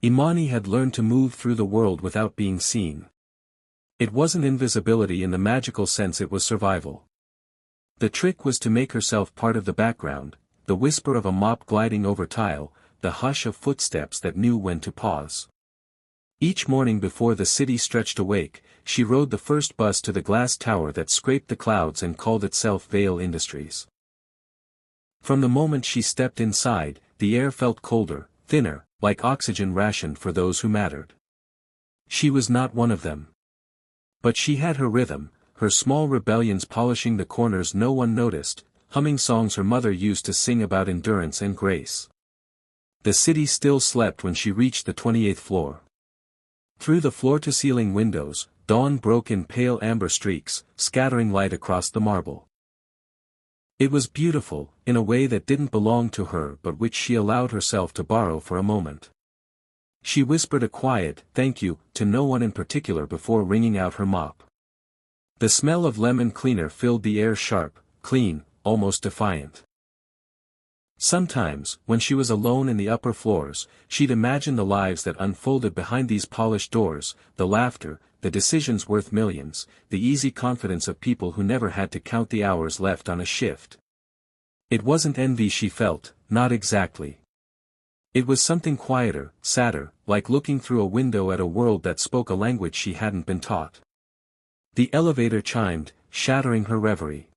Imani had learned to move through the world without being seen. It wasn't invisibility in the magical sense, it was survival. The trick was to make herself part of the background, the whisper of a mop gliding over tile, the hush of footsteps that knew when to pause. Each morning before the city stretched awake, she rode the first bus to the glass tower that scraped the clouds and called itself Vale Industries. From the moment she stepped inside, the air felt colder, thinner, like oxygen rationed for those who mattered. She was not one of them. But she had her rhythm, her small rebellions polishing the corners no one noticed, humming songs her mother used to sing about endurance and grace. The city still slept when she reached the 28th floor. Through the floor-to-ceiling windows, dawn broke in pale amber streaks, scattering light across the marble. It was beautiful, in a way that didn't belong to her but which she allowed herself to borrow for a moment. She whispered a quiet "thank you" to no one in particular before wringing out her mop. The smell of lemon cleaner filled the air, sharp, clean, almost defiant. Sometimes, when she was alone in the upper floors, she'd imagine the lives that unfolded behind these polished doors, the laughter, the decisions worth millions, the easy confidence of people who never had to count the hours left on a shift. It wasn't envy she felt, not exactly. It was something quieter, sadder, like looking through a window at a world that spoke a language she hadn't been taught. The elevator chimed, shattering her reverie.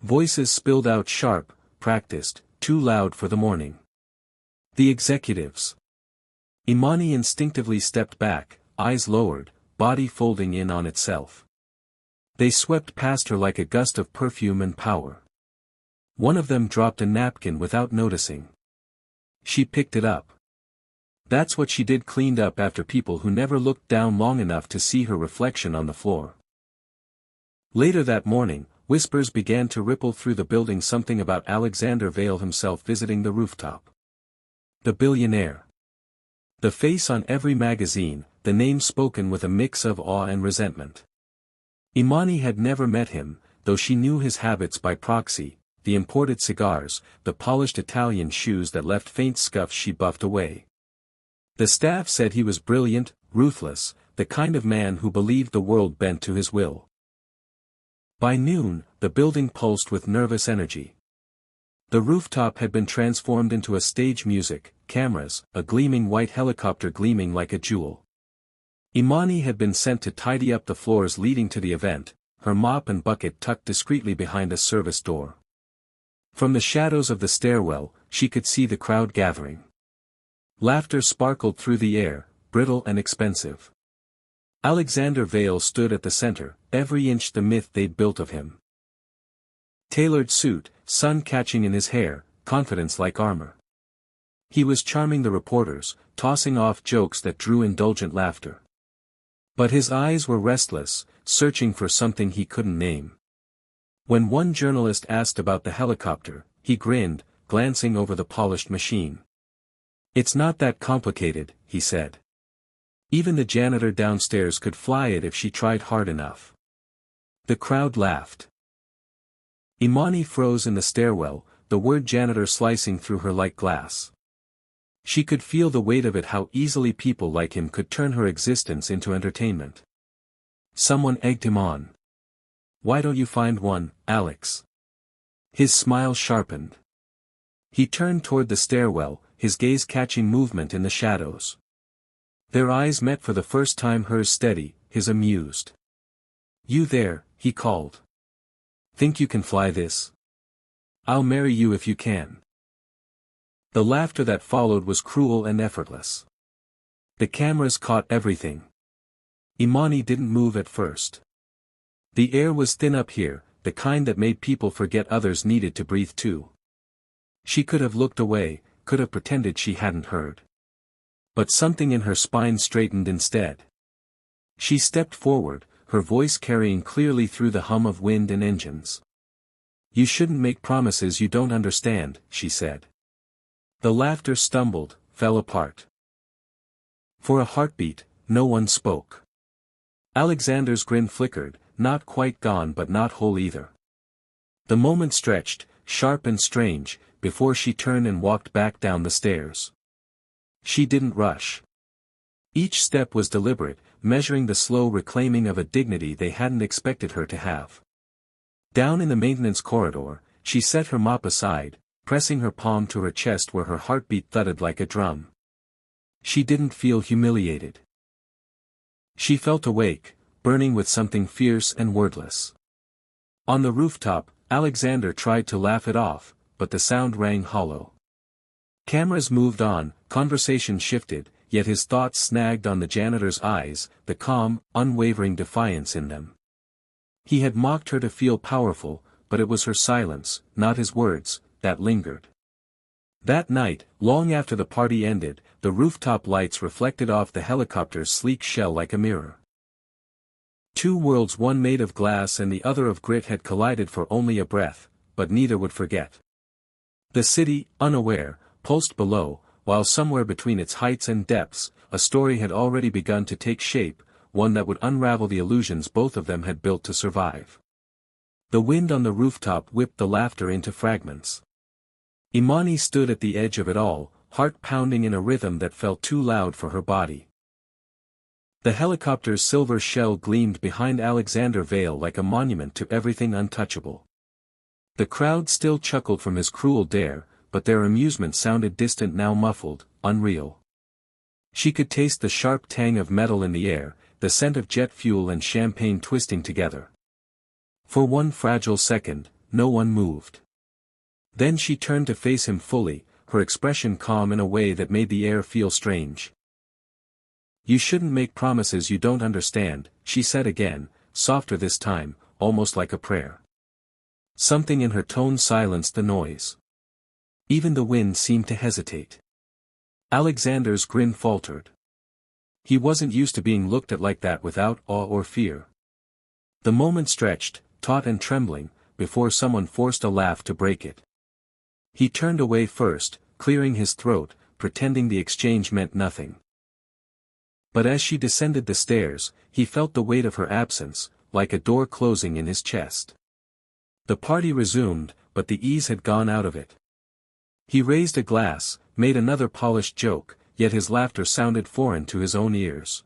Voices spilled out sharp, practiced, too loud for the morning. The executives. Imani instinctively stepped back, eyes lowered, body folding in on itself. They swept past her like a gust of perfume and power. One of them dropped a napkin without noticing. She picked it up. That's what she did, cleaned up after people who never looked down long enough to see her reflection on the floor. Later that morning, whispers began to ripple through the building, something about Alexander Vale himself visiting the rooftop. The billionaire. The face on every magazine, the name spoken with a mix of awe and resentment. Imani had never met him, though she knew his habits by proxy, the imported cigars, the polished Italian shoes that left faint scuffs she buffed away. The staff said he was brilliant, ruthless, the kind of man who believed the world bent to his will. By noon, the building pulsed with nervous energy. The rooftop had been transformed into a stage, music, cameras, a gleaming white helicopter gleaming like a jewel. Imani had been sent to tidy up the floors leading to the event, her mop and bucket tucked discreetly behind a service door. From the shadows of the stairwell, she could see the crowd gathering. Laughter sparkled through the air, brittle and expensive. Alexander Vale stood at the center, every inch the myth they'd built of him. Tailored suit, sun catching in his hair, confidence like armor. He was charming the reporters, tossing off jokes that drew indulgent laughter. But his eyes were restless, searching for something he couldn't name. When one journalist asked about the helicopter, he grinned, glancing over the polished machine. "It's not that complicated," he said. "Even the janitor downstairs could fly it if she tried hard enough." The crowd laughed. Imani froze in the stairwell, the word janitor slicing through her like glass. She could feel the weight of it, how easily people like him could turn her existence into entertainment. Someone egged him on. "Why don't you find one, Alex?" His smile sharpened. He turned toward the stairwell, his gaze catching movement in the shadows. Their eyes met for the first time, hers steady, his amused. "You there," he called. "Think you can fly this? I'll marry you if you can." The laughter that followed was cruel and effortless. The cameras caught everything. Imani didn't move at first. The air was thin up here, the kind that made people forget others needed to breathe too. She could have looked away, could have pretended she hadn't heard. But something in her spine straightened instead. She stepped forward, her voice carrying clearly through the hum of wind and engines. "You shouldn't make promises you don't understand," she said. The laughter stumbled, fell apart. For a heartbeat, no one spoke. Alexander's grin flickered, not quite gone but not whole either. The moment stretched, sharp and strange, before she turned and walked back down the stairs. She didn't rush. Each step was deliberate, measuring the slow reclaiming of a dignity they hadn't expected her to have. Down in the maintenance corridor, she set her mop aside, pressing her palm to her chest where her heartbeat thudded like a drum. She didn't feel humiliated. She felt awake, burning with something fierce and wordless. On the rooftop, Alexander tried to laugh it off, but the sound rang hollow. Cameras moved on, conversation shifted, yet his thoughts snagged on the janitor's eyes, the calm, unwavering defiance in them. He had mocked her to feel powerful, but it was her silence, not his words, that lingered. That night, long after the party ended, the rooftop lights reflected off the helicopter's sleek shell like a mirror. Two worlds, one made of glass and the other of grit, had collided for only a breath, but neither would forget. The city, unaware, pulsed below, while somewhere between its heights and depths, a story had already begun to take shape, one that would unravel the illusions both of them had built to survive. The wind on the rooftop whipped the laughter into fragments. Imani stood at the edge of it all, heart pounding in a rhythm that felt too loud for her body. The helicopter's silver shell gleamed behind Alexander Vale like a monument to everything untouchable. The crowd still chuckled from his cruel dare, but their amusement sounded distant, now muffled, unreal. She could taste the sharp tang of metal in the air, the scent of jet fuel and champagne twisting together. For one fragile second, no one moved. Then she turned to face him fully, her expression calm in a way that made the air feel strange. "You shouldn't make promises you don't understand," she said again, softer this time, almost like a prayer. Something in her tone silenced the noise. Even the wind seemed to hesitate. Alexander's grin faltered. He wasn't used to being looked at like that without awe or fear. The moment stretched, taut and trembling, before someone forced a laugh to break it. He turned away first, clearing his throat, pretending the exchange meant nothing. But as she descended the stairs, he felt the weight of her absence, like a door closing in his chest. The party resumed, but the ease had gone out of it. He raised a glass, made another polished joke, yet his laughter sounded foreign to his own ears.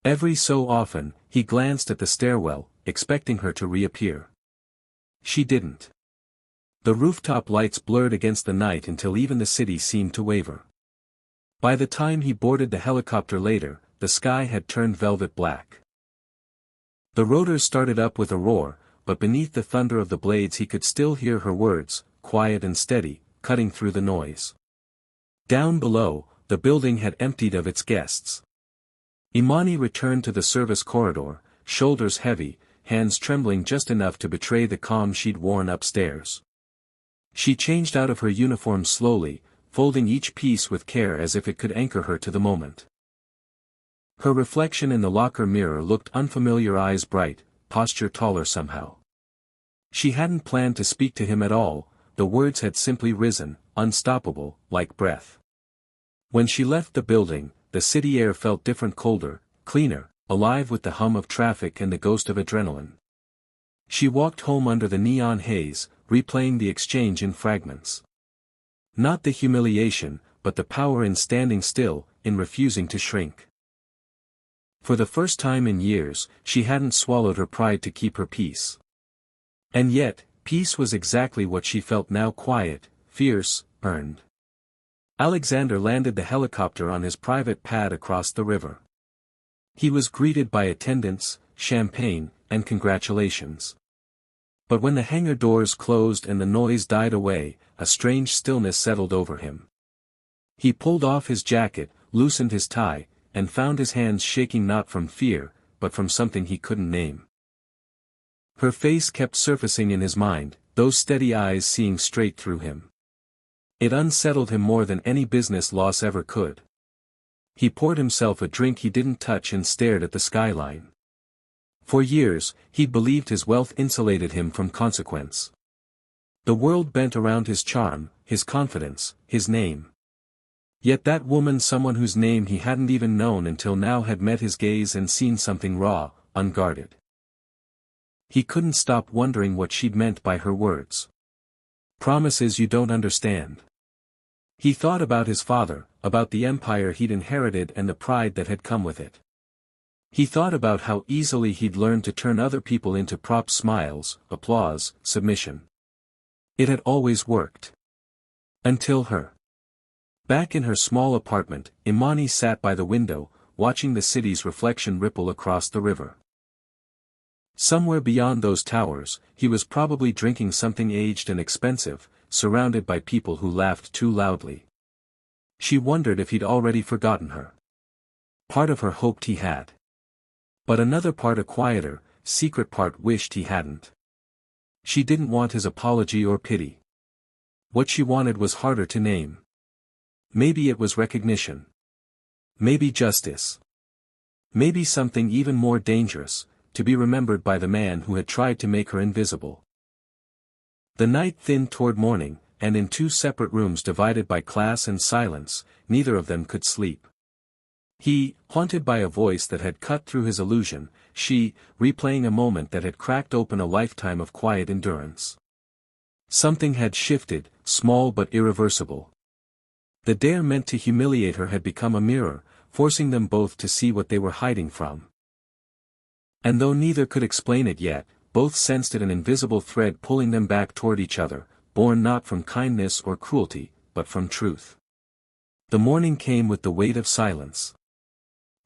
Every so often, he glanced at the stairwell, expecting her to reappear. She didn't. The rooftop lights blurred against the night until even the city seemed to waver. By the time he boarded the helicopter later, the sky had turned velvet black. The rotors started up with a roar, but beneath the thunder of the blades he could still hear her words, quiet and steady, cutting through the noise. Down below, the building had emptied of its guests. Imani returned to the service corridor, shoulders heavy, hands trembling just enough to betray the calm she'd worn upstairs. She changed out of her uniform slowly, folding each piece with care as if it could anchor her to the moment. Her reflection in the locker mirror looked unfamiliar, eyes bright, posture taller somehow. She hadn't planned to speak to him at all, the words had simply risen, unstoppable, like breath. When she left the building, the city air felt different, colder, cleaner, alive with the hum of traffic and the ghost of adrenaline. She walked home under the neon haze, replaying the exchange in fragments. Not the humiliation, but the power in standing still, in refusing to shrink. For the first time in years, she hadn't swallowed her pride to keep her peace. And yet, peace was exactly what she felt now, quiet, fierce, earned. Alexander landed the helicopter on his private pad across the river. He was greeted by attendants, champagne, and congratulations. But when the hangar doors closed and the noise died away, a strange stillness settled over him. He pulled off his jacket, loosened his tie, and found his hands shaking not from fear, but from something he couldn't name. Her face kept surfacing in his mind, those steady eyes seeing straight through him. It unsettled him more than any business loss ever could. He poured himself a drink he didn't touch and stared at the skyline. For years, he'd believed his wealth insulated him from consequence. The world bent around his charm, his confidence, his name. Yet that woman, someone whose name he hadn't even known until now, had met his gaze and seen something raw, unguarded. He couldn't stop wondering what she'd meant by her words. Promises you don't understand. He thought about his father, about the empire he'd inherited and the pride that had come with it. He thought about how easily he'd learned to turn other people into props: smiles, applause, submission. It had always worked. Until her. Back in her small apartment, Imani sat by the window, watching the city's reflection ripple across the river. Somewhere beyond those towers, he was probably drinking something aged and expensive, surrounded by people who laughed too loudly. She wondered if he'd already forgotten her. Part of her hoped he had. But another part, a quieter, secret part, wished he hadn't. She didn't want his apology or pity. What she wanted was harder to name. Maybe it was recognition. Maybe justice. Maybe something even more dangerous, to be remembered by the man who had tried to make her invisible. The night thinned toward morning, and in two separate rooms divided by class and silence, neither of them could sleep. He, haunted by a voice that had cut through his illusion; she, replaying a moment that had cracked open a lifetime of quiet endurance. Something had shifted, small but irreversible. The dare meant to humiliate her had become a mirror, forcing them both to see what they were hiding from. And though neither could explain it yet, both sensed it, an invisible thread pulling them back toward each other, born not from kindness or cruelty, but from truth. The morning came with the weight of silence.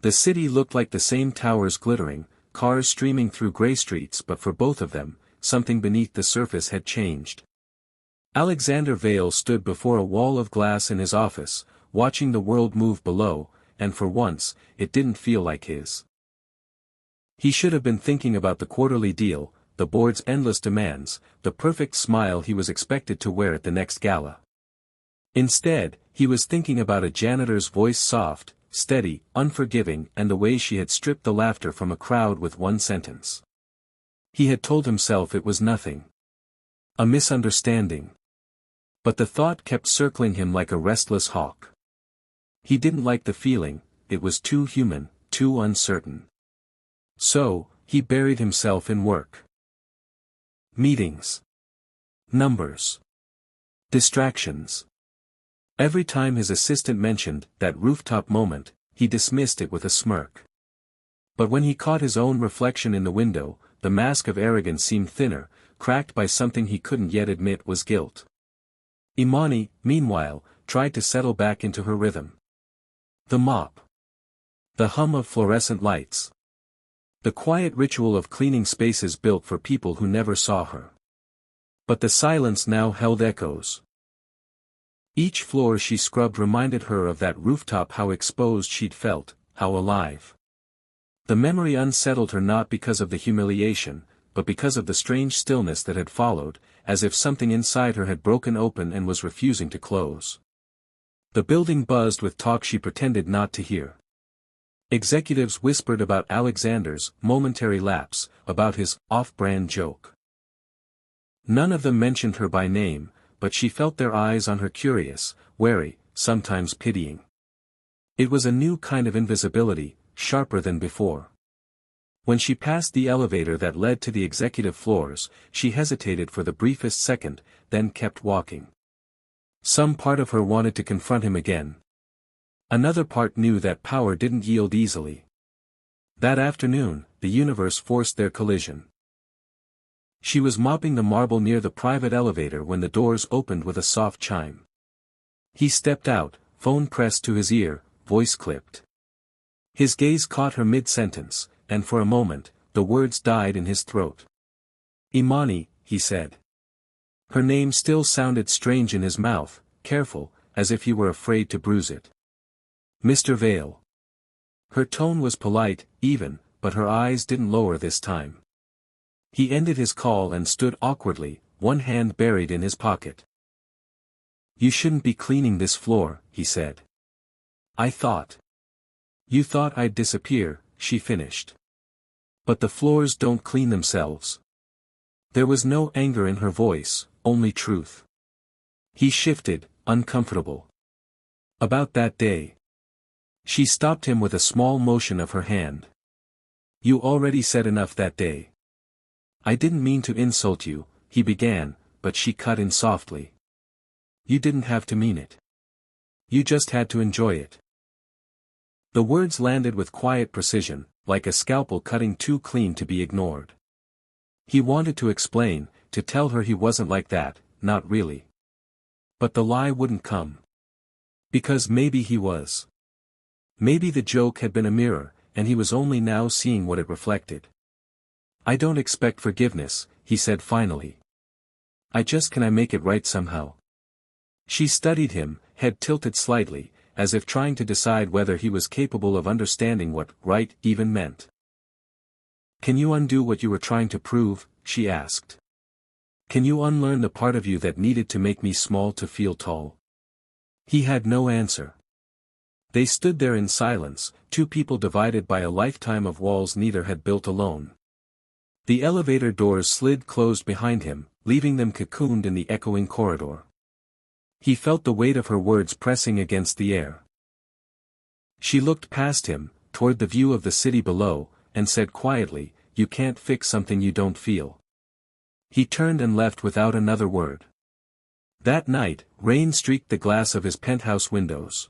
The city looked like the same towers glittering, cars streaming through gray streets, but for both of them, something beneath the surface had changed. Alexander Vale stood before a wall of glass in his office, watching the world move below, and for once, it didn't feel like his. He should have been thinking about the quarterly deal, the board's endless demands, the perfect smile he was expected to wear at the next gala. Instead, he was thinking about a janitor's voice, soft, steady, unforgiving, and the way she had stripped the laughter from a crowd with one sentence. He had told himself it was nothing. A misunderstanding. But the thought kept circling him like a restless hawk. He didn't like the feeling; it was too human, too uncertain. So, he buried himself in work. Meetings. Numbers. Distractions. Every time his assistant mentioned that rooftop moment, he dismissed it with a smirk. But when he caught his own reflection in the window, the mask of arrogance seemed thinner, cracked by something he couldn't yet admit was guilt. Imani, meanwhile, tried to settle back into her rhythm. The mop. The hum of fluorescent lights. The quiet ritual of cleaning spaces built for people who never saw her. But the silence now held echoes. Each floor she scrubbed reminded her of that rooftop, how exposed she'd felt, how alive. The memory unsettled her, not because of the humiliation, but because of the strange stillness that had followed, as if something inside her had broken open and was refusing to close. The building buzzed with talk she pretended not to hear. Executives whispered about Alexander's momentary lapse, about his off-brand joke. None of them mentioned her by name, but she felt their eyes on her, curious, wary, sometimes pitying. It was a new kind of invisibility, sharper than before. When she passed the elevator that led to the executive floors, she hesitated for the briefest second, then kept walking. Some part of her wanted to confront him again. Another part knew that power didn't yield easily. That afternoon, the universe forced their collision. She was mopping the marble near the private elevator when the doors opened with a soft chime. He stepped out, phone pressed to his ear, voice clipped. His gaze caught her mid-sentence, and for a moment, the words died in his throat. Imani, he said. Her name still sounded strange in his mouth, careful, as if he were afraid to bruise it. Mr. Vale. Her tone was polite, even, but her eyes didn't lower this time. He ended his call and stood awkwardly, one hand buried in his pocket. You shouldn't be cleaning this floor, he said. I thought. You thought I'd disappear, she finished. But the floors don't clean themselves. There was no anger in her voice, only truth. He shifted, uncomfortable. About that day. She stopped him with a small motion of her hand. You already said enough that day. I didn't mean to insult you, he began, but she cut in softly. You didn't have to mean it. You just had to enjoy it. The words landed with quiet precision, like a scalpel cutting too clean to be ignored. He wanted to explain, to tell her he wasn't like that, not really. But the lie wouldn't come. Because maybe he was. Maybe the joke had been a mirror, and he was only now seeing what it reflected. I don't expect forgiveness, he said finally. Can I make it right somehow? She studied him, head tilted slightly, as if trying to decide whether he was capable of understanding what right even meant. Can you undo what you were trying to prove? She asked. Can you unlearn the part of you that needed to make me small to feel tall? He had no answer. They stood there in silence, two people divided by a lifetime of walls neither had built alone. The elevator doors slid closed behind him, leaving them cocooned in the echoing corridor. He felt the weight of her words pressing against the air. She looked past him, toward the view of the city below, and said quietly, "You can't fix something you don't feel." He turned and left without another word. That night, rain streaked the glass of his penthouse windows.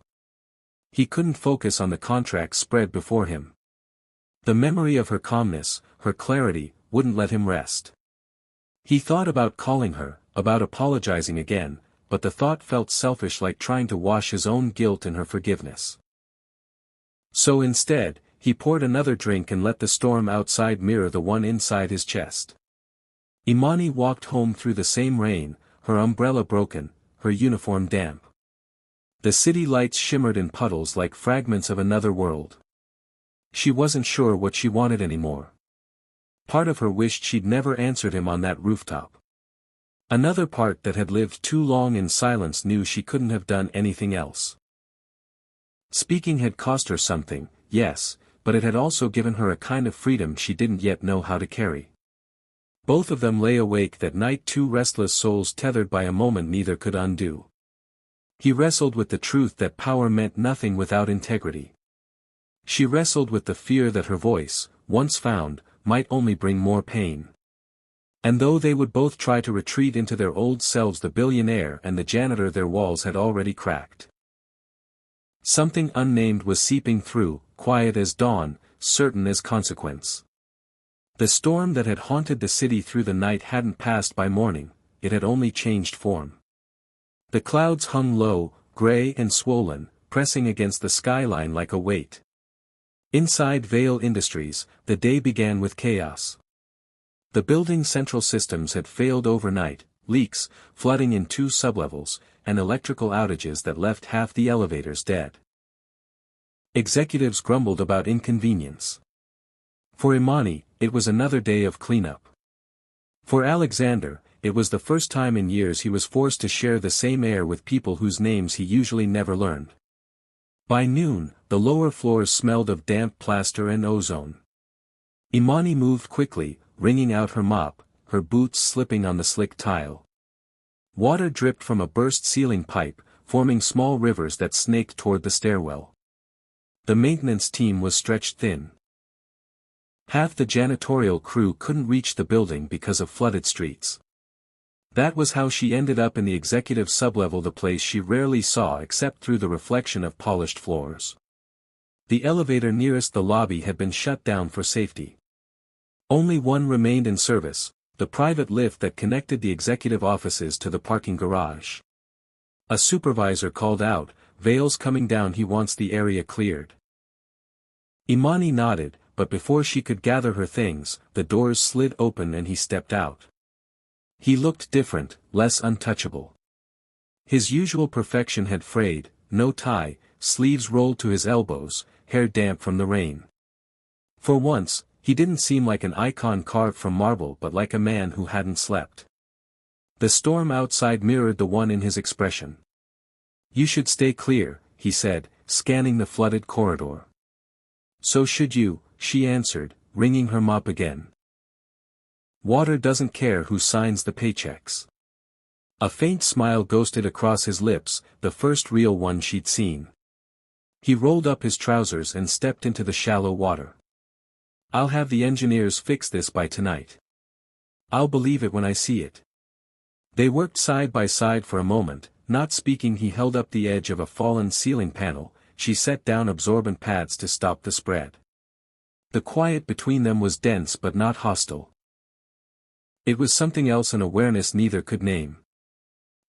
He couldn't focus on the contracts spread before him. The memory of her calmness, her clarity, wouldn't let him rest. He thought about calling her, about apologizing again, but the thought felt selfish, like trying to wash his own guilt in her forgiveness. So instead, he poured another drink and let the storm outside mirror the one inside his chest. Imani walked home through the same rain, her umbrella broken, her uniform damp. The city lights shimmered in puddles like fragments of another world. She wasn't sure what she wanted anymore. Part of her wished she'd never answered him on that rooftop. Another part that had lived too long in silence knew she couldn't have done anything else. Speaking had cost her something, yes, but it had also given her a kind of freedom she didn't yet know how to carry. Both of them lay awake that night, two restless souls tethered by a moment neither could undo. He wrestled with the truth that power meant nothing without integrity. She wrestled with the fear that her voice, once found, might only bring more pain. And though they would both try to retreat into their old selves, the billionaire and the janitor, their walls had already cracked. Something unnamed was seeping through, quiet as dawn, certain as consequence. The storm that had haunted the city through the night hadn't passed by morning, it had only changed form. The clouds hung low, gray and swollen, pressing against the skyline like a weight. Inside Vale Industries, the day began with chaos. The building's central systems had failed overnight, leaks, flooding in 2 sublevels, and electrical outages that left half the elevators dead. Executives grumbled about inconvenience. For Imani, it was another day of cleanup. For Alexander, it was the first time in years he was forced to share the same air with people whose names he usually never learned. By noon, the lower floors smelled of damp plaster and ozone. Imani moved quickly, wringing out her mop, her boots slipping on the slick tile. Water dripped from a burst ceiling pipe, forming small rivers that snaked toward the stairwell. The maintenance team was stretched thin. Half the janitorial crew couldn't reach the building because of flooded streets. That was how she ended up in the executive sublevel, the place she rarely saw except through the reflection of polished floors. The elevator nearest the lobby had been shut down for safety. Only one remained in service, the private lift that connected the executive offices to the parking garage. A supervisor called out, "Vale's coming down, he wants the area cleared." Imani nodded, but before she could gather her things, the doors slid open and he stepped out. He looked different, less untouchable. His usual perfection had frayed, no tie, sleeves rolled to his elbows, hair damp from the rain. For once, he didn't seem like an icon carved from marble but like a man who hadn't slept. The storm outside mirrored the one in his expression. "You should stay clear," he said, scanning the flooded corridor. "So should you," she answered, wringing her mop again. "Water doesn't care who signs the paychecks." A faint smile ghosted across his lips, the first real one she'd seen. He rolled up his trousers and stepped into the shallow water. "I'll have the engineers fix this by tonight. I'll believe it when I see it." They worked side by side for a moment, Not speaking, he held up the edge of a fallen ceiling panel. She set down absorbent pads to stop the spread. The quiet between them was dense but not hostile. It was something else, an awareness neither could name.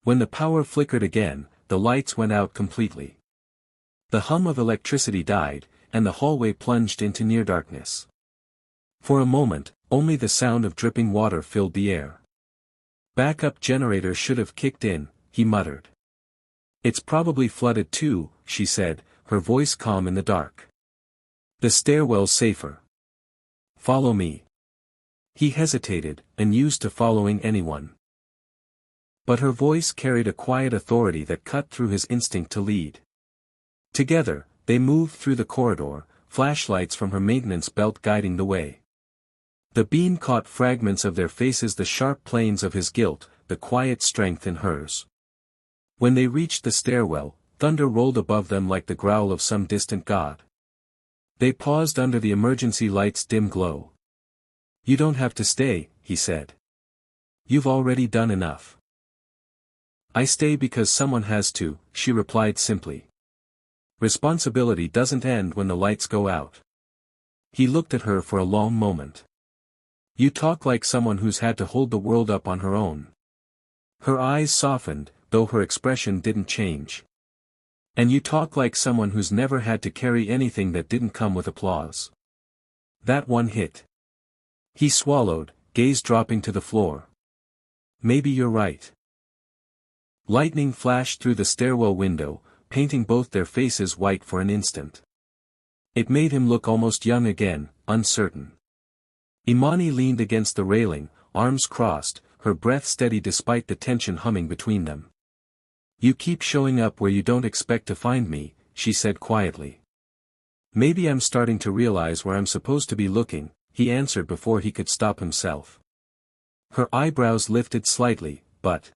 When the power flickered again, the lights went out completely. The hum of electricity died, and the hallway plunged into near darkness. For a moment, only the sound of dripping water filled the air. "Backup generator should have kicked in," he muttered. "It's probably flooded too," she said, her voice calm in the dark. "The stairwell's safer. Follow me." He hesitated, unused to following anyone. But her voice carried a quiet authority that cut through his instinct to lead. Together, they moved through the corridor, flashlights from her maintenance belt guiding the way. The beam caught fragments of their faces, the sharp planes of his guilt, the quiet strength in hers. When they reached the stairwell, thunder rolled above them like the growl of some distant god. They paused under the emergency light's dim glow. "You don't have to stay," he said. "You've already done enough." "I stay because someone has to," she replied simply. "Responsibility doesn't end when the lights go out." He looked at her for a long moment. "You talk like someone who's had to hold the world up on her own." Her eyes softened, though her expression didn't change. "And you talk like someone who's never had to carry anything that didn't come with applause." That one hit. He swallowed, gaze dropping to the floor. "Maybe you're right." Lightning flashed through the stairwell window, painting both their faces white for an instant. It made him look almost young again, uncertain. Imani leaned against the railing, arms crossed, her breath steady despite the tension humming between them. "You keep showing up where you don't expect to find me," she said quietly. "Maybe I'm starting to realize where I'm supposed to be looking," he answered before he could stop himself. Her eyebrows lifted slightly, "But